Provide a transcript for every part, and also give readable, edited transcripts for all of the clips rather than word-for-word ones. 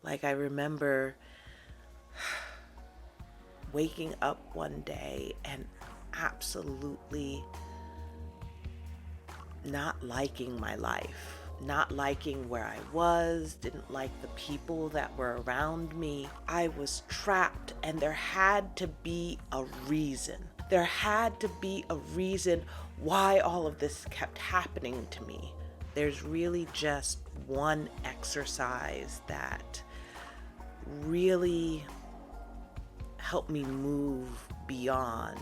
Like, I remember waking up one day and absolutely not liking my life, not liking where I was, didn't like the people that were around me. I was trapped, and there had to be a reason. There had to be a reason why all of this kept happening to me. There's really just one exercise that really helped me move beyond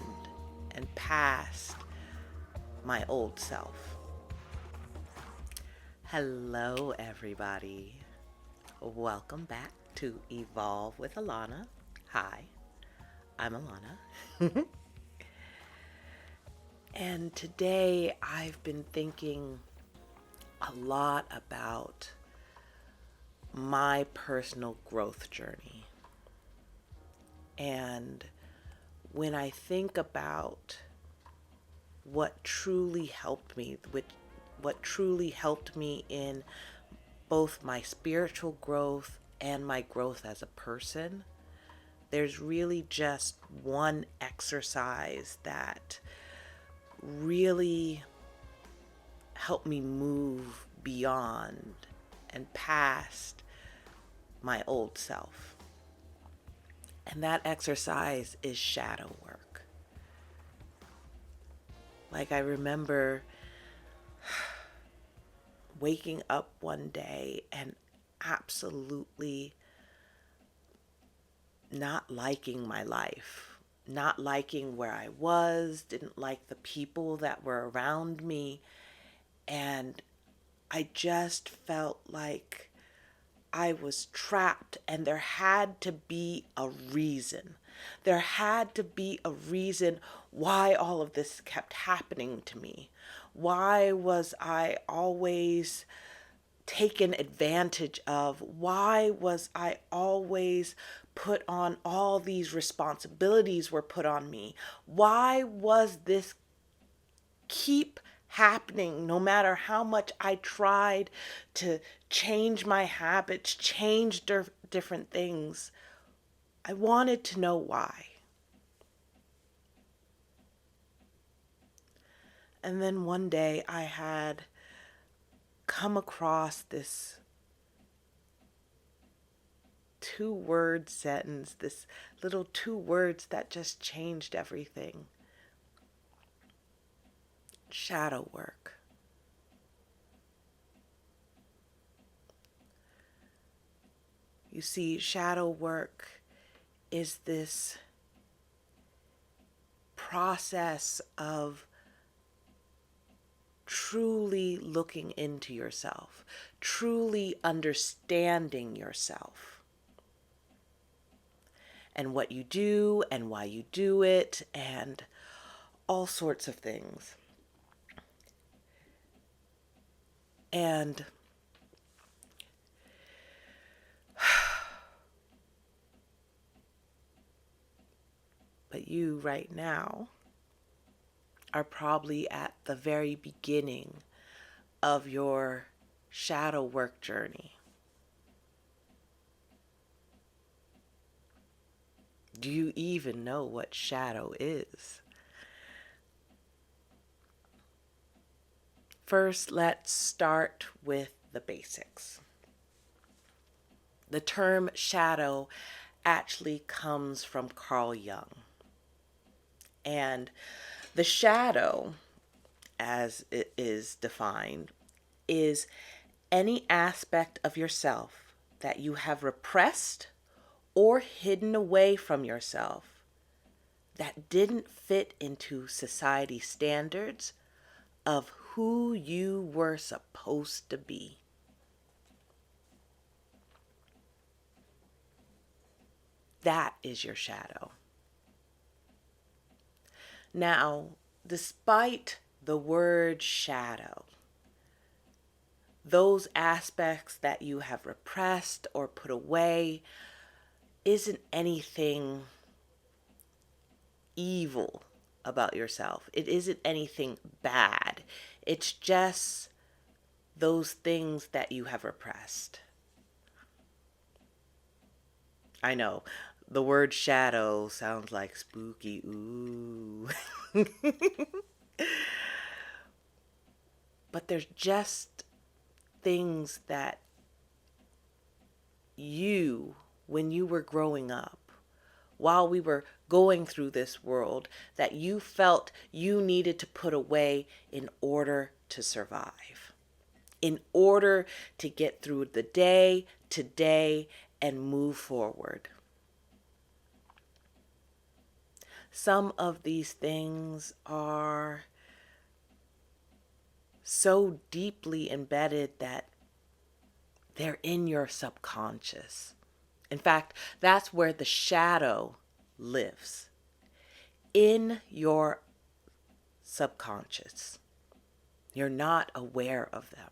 and past my old self. Hello, everybody. Welcome back to Evolve with Alana. Hi, I'm Alana. And today I've been thinking a lot about my personal growth journey. And when I think about what truly helped me, what truly helped me in both my spiritual growth and my growth as a person, there's really just one exercise that really helped me move beyond and past my old self. And that exercise is shadow work. Like, I remember waking up one day and absolutely not liking my life, not liking where I was, didn't like the people that were around me. And I just felt like I was trapped, and there had to be a reason. There had to be a reason why all of this kept happening to me. Why was I always taken advantage of? Why was I always put on all these responsibilities were put on me? Why was this keep happening no matter how much I tried to change my habits, change different things? I wanted to know why. And then one day I had come across this two-word sentence, this little two words that just changed everything. Shadow work. You see, shadow work is this process of truly looking into yourself, truly understanding yourself, and what you do and why you do it, and all sorts of things. And but you right now are probably at the very beginning of your shadow work journey. Do you even know what shadow is? First, let's start with the basics. The term shadow actually comes from Carl Jung. And the shadow, as it is defined, is any aspect of yourself that you have repressed or hidden away from yourself that didn't fit into society standards of who you were supposed to be. That is your shadow. Now, despite the word shadow, those aspects that you have repressed or put away isn't anything evil about yourself. It isn't anything bad. It's just those things that you have repressed. I know. The word shadow sounds like spooky. Ooh. But there's just things that you, when you were growing up, while we were going through this world, that you felt you needed to put away in order to survive, in order to get through the day, today, and move forward. Some of these things are so deeply embedded that they're in your subconscious. In fact, that's where the shadow lives, in your subconscious. You're not aware of them.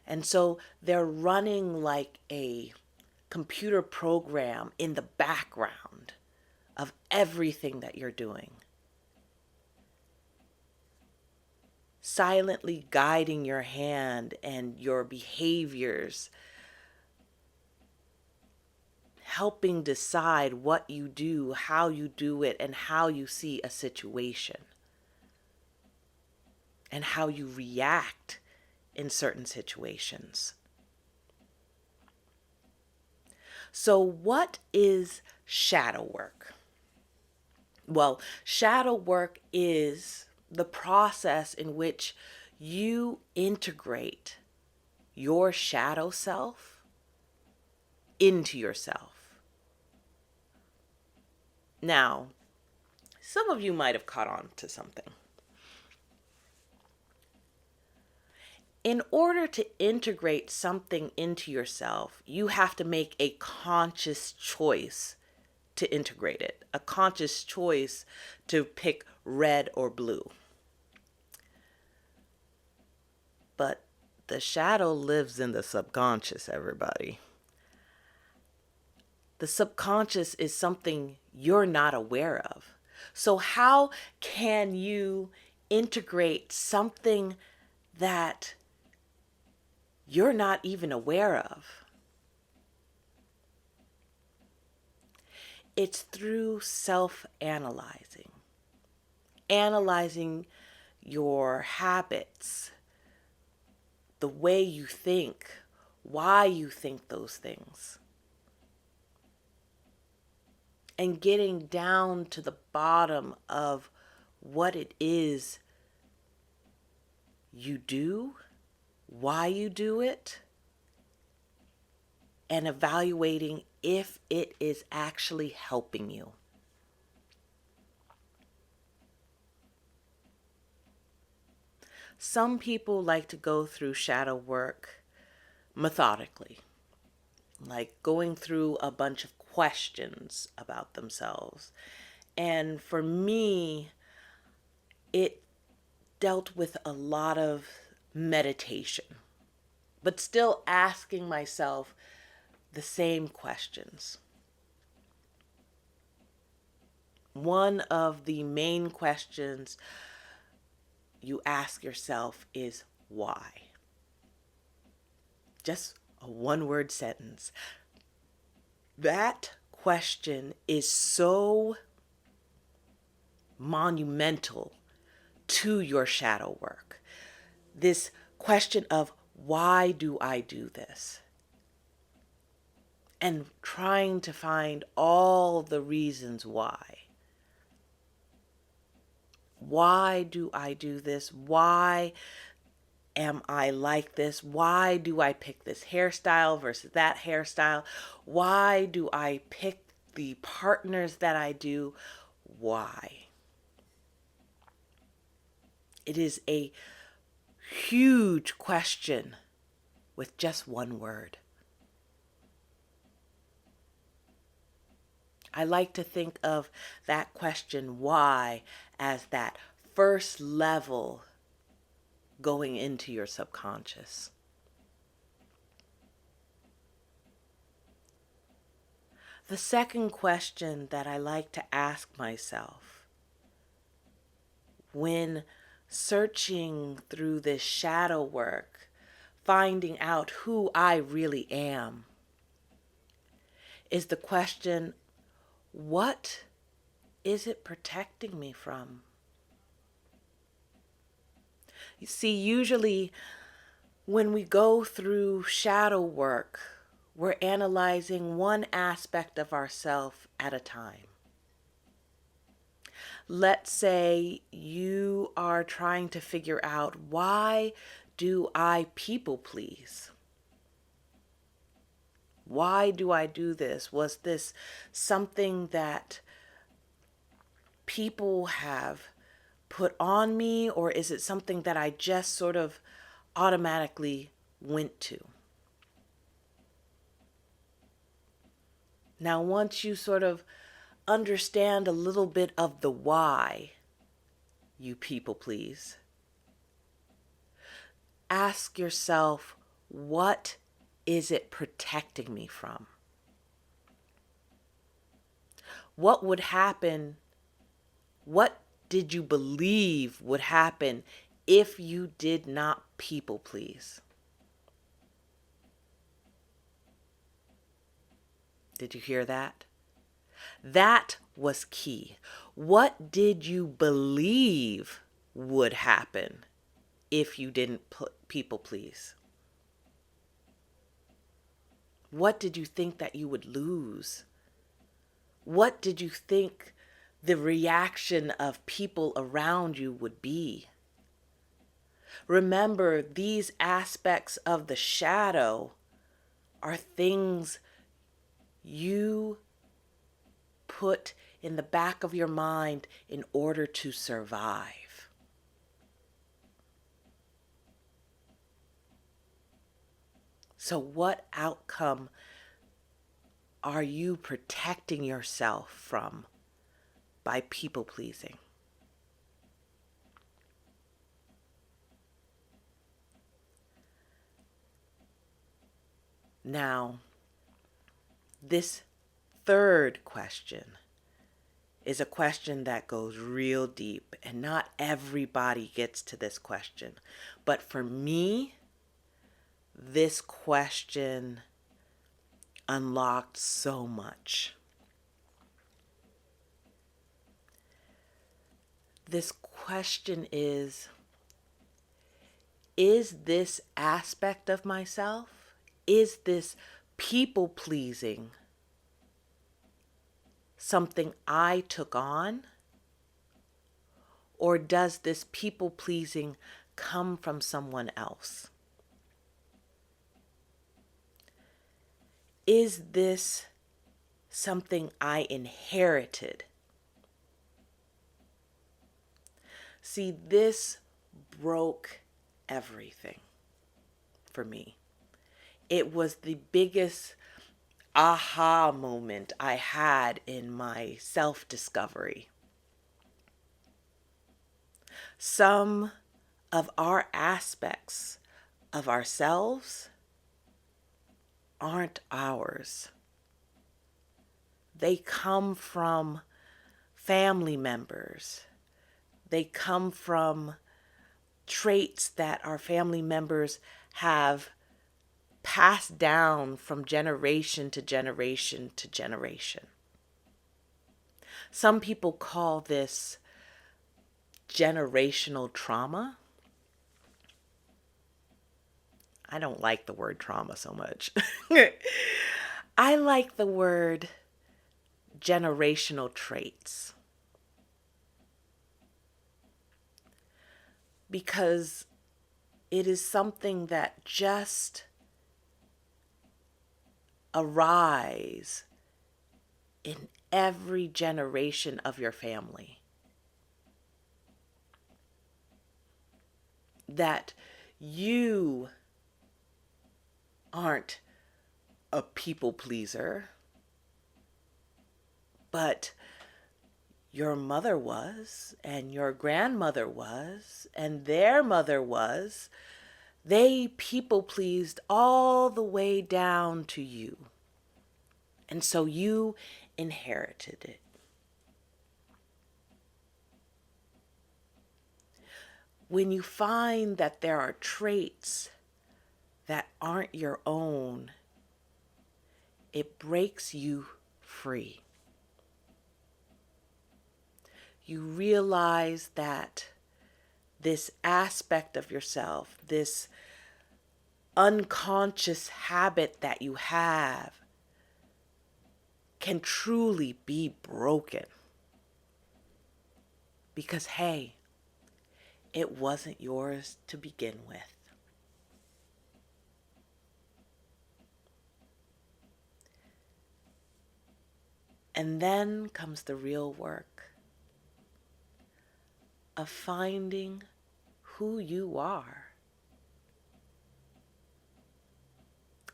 And so they're running like a computer program in the background of everything that you're doing, silently guiding your hand and your behaviors, helping decide what you do, how you do it, and how you see a situation, and how you react in certain situations. So, what is shadow work? Well, shadow work is the process in which you integrate your shadow self into yourself. Now, some of you might have caught on to something. In order to integrate something into yourself, you have to make a conscious choice to integrate it, a conscious choice to pick red or blue. But the shadow lives in the subconscious, everybody. The subconscious is something you're not aware of. So, how can you integrate something that you're not even aware of? It's through self-analyzing, analyzing your habits, the way you think, why you think those things, and getting down to the bottom of what it is you do, why you do it, and evaluating if it is actually helping you. Some people like to go through shadow work methodically, like going through a bunch of questions about themselves. And for me, it dealt with a lot of meditation, but still asking myself the same questions. One of the main questions you ask yourself is why? Just a one-word sentence. That question is so monumental to your shadow work. This question of why do I do this? And trying to find all the reasons why. Why do I do this? Why am I like this? Why do I pick this hairstyle versus that hairstyle? Why do I pick the partners that I do? Why? It is a huge question with just one word. I like to think of that question, why, as that first level going into your subconscious. The second question that I like to ask myself when searching through this shadow work finding out who I really am is the question, what is it protecting me from? You see, usually when we go through shadow work, we're analyzing one aspect of ourselves at a time. Let's say you are trying to figure out, why do I people please? Why do I do this? Was this something that people have put on me, or is it something that I just sort of automatically went to? Now, once you sort of understand a little bit of the why you people please, ask yourself, what is it protecting me from? What would happen? What did you believe would happen if you did not people please? Did you hear that? That was key. What did you believe would happen if you didn't people please? What did you think that you would lose? What did you think the reaction of people around you would be? Remember, these aspects of the shadow are things you put in the back of your mind in order to survive. So what outcome are you protecting yourself from by people pleasing? Now, this third question is a question that goes real deep, and not everybody gets to this question. But for me, this question unlocked so much. This question is this aspect of myself, is this people pleasing something I took on? Or does this people pleasing come from someone else? Is this something I inherited? See, this broke everything for me. It was the biggest aha moment I had in my self-discovery. Some of our aspects of ourselves aren't ours. They come from family members. They come from traits that our family members have passed down from generation to generation to generation. Some people call this generational trauma. I don't like the word trauma so much. I like the word generational traits, because it is something that just arise in every generation of your family. That you aren't a people pleaser, but your mother was, and your grandmother was, and their mother was. They people pleased all the way down to you. And so you inherited it. When you find that there are traits that aren't your own, it breaks you free. You realize that this aspect of yourself, this unconscious habit that you have, can truly be broken. Because, hey, it wasn't yours to begin with. And then comes the real work of finding who you are,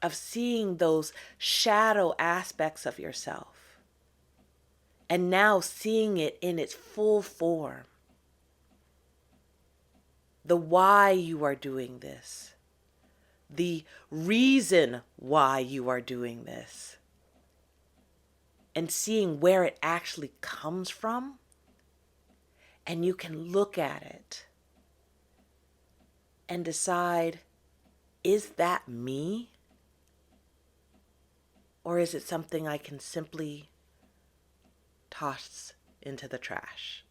of seeing those shadow aspects of yourself, and now seeing it in its full form. The why you are doing this, the reason why you are doing this, and seeing where it actually comes from. And you can look at it and decide, is that me? Or is it something I can simply toss into the trash?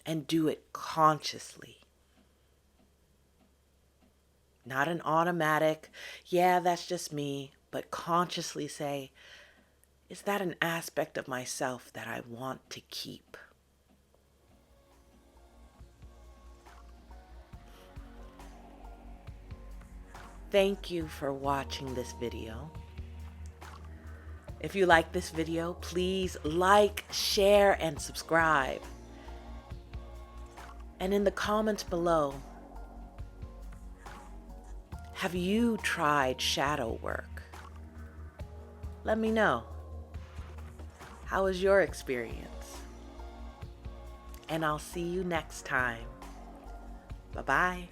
And do it consciously. Not an automatic, yeah, that's just me, but consciously say, is that an aspect of myself that I want to keep? Thank you for watching this video. If you like this video, please like, share, and subscribe. And in the comments below, have you tried shadow work? Let me know. How was your experience? And I'll see you next time. Bye-bye.